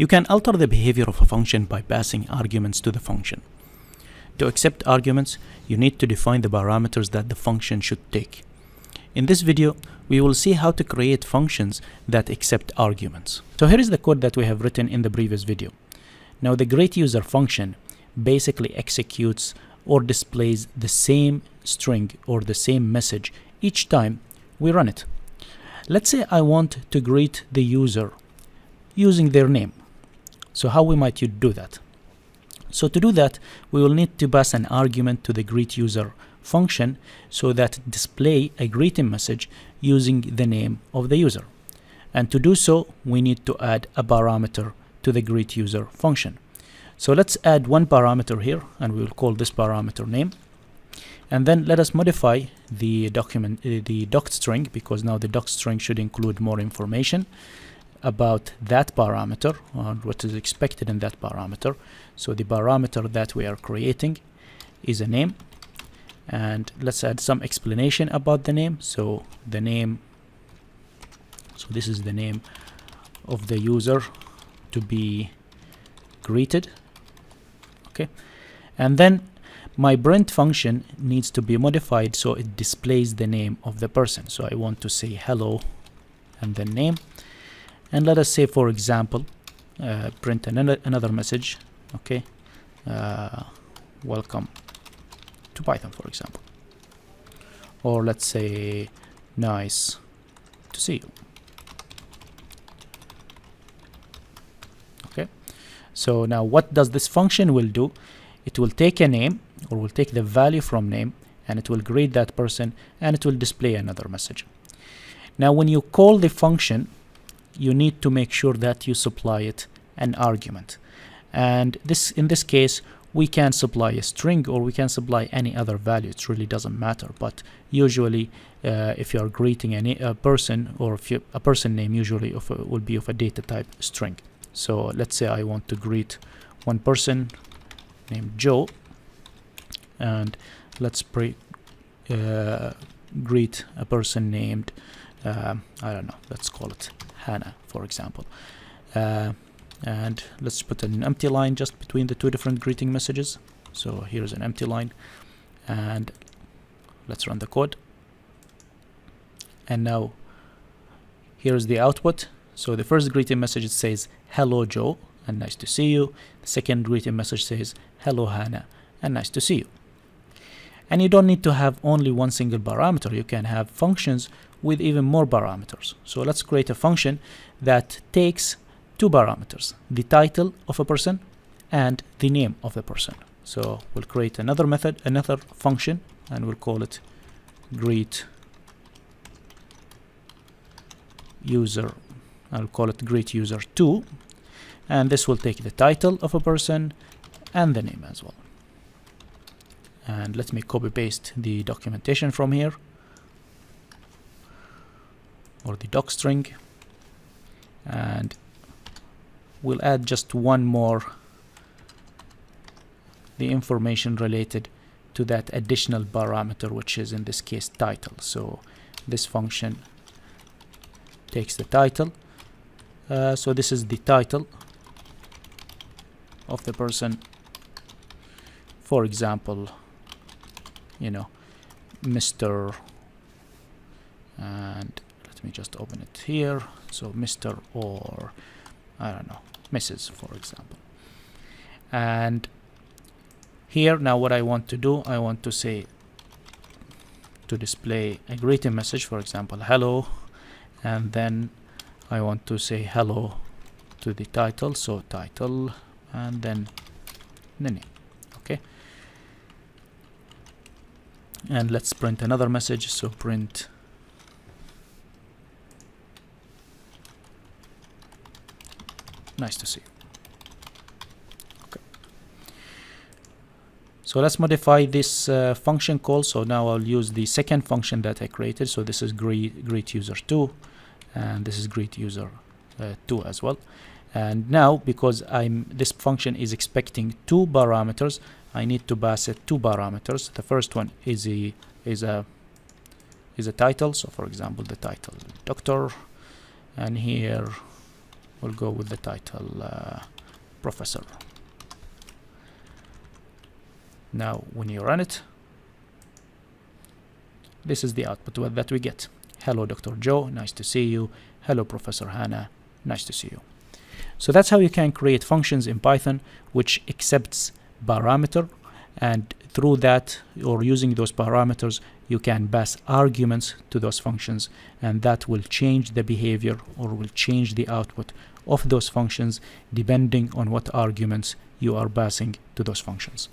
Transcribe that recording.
You can alter the behavior of a function by passing arguments to the function. To accept arguments, you need to define the parameters that the function should take. In this video, we will see how to create functions that accept arguments. So here is the code that we have written in the previous video. Now the greetUser function basically executes or displays the same string or the same message each time we run it. Let's say I want to greet the user using their name. So how we might do that? So to do that, we will need to pass an argument to the greetUser function so that it display a greeting message using the name of the user. And to do so, we need to add a parameter to the greetUser function. So let's add one parameter here, and we will call this parameter name. And then let us modify the doc string, because now the doc string should include more information about that parameter, or what is expected in that parameter. So the parameter that we are creating is a name, and let's add some explanation about the name. So the name, so this is the name of the user to be greeted. Okay, and then my print function needs to be modified so it displays the name of the person. So I want to say hello and then name, and let us say, for example, print another message. Okay, welcome to Python, for example, or let's say nice to see you. Okay, so now what does this function will do? It will take a name, or will take the value from name, and it will greet that person, and it will display another message. Now when you call the function, you need to make sure that you supply it an argument, and in this case we can supply a string, or we can supply any other value. It really doesn't matter, but usually if you are greeting a person, or if a person name usually will be of a data type string. So let's say I want to greet one person named Joe, and let's greet a person named I don't know, let's call it Hannah, for example, and let's put an empty line just between the two different greeting messages. So here's an empty line, and let's run the code. And now here's the output. So the first greeting message says hello Joe and nice to see you. The second greeting message says hello Hannah and nice to see you. And you don't need to have only one single parameter. You can have functions with even more parameters. So let's create a function that takes two parameters: the title of a person and the name of the person. So we'll create another method, another function, and we'll call it greet user. I'll call it greetUser2, and this will take the title of a person and the name as well. And let me copy paste the documentation from here, or the doc string, and we'll add just one more, the information related to that additional parameter, which is in this case title. So this function takes the title. So this is the title of the person, for example, you know, Mr. and let me just open it here. So Mr. or I don't know, Mrs. for example. And here now what I want to do, I want to say, to display a greeting message, for example hello, and then I want to say hello to the title, so title and then the name. Okay, and let's print another message. So print nice to see you. Okay, so let's modify this function call. So now I'll use the second function that I created. So this is greetUser2, and this is greetUser2 as well. And now because this function is expecting two parameters, I need to pass it two parameters. The first one is a title. So for example, the title doctor, and here we'll go with the title Professor. Now when you run it, this is the output that we get. Hello Dr. Joe, nice to see you. Hello Professor Hannah, nice to see you. So that's how you can create functions in Python which accepts parameter, and through that, or using those parameters, you can pass arguments to those functions, and that will change the behavior or will change the output of those functions depending on what arguments you are passing to those functions.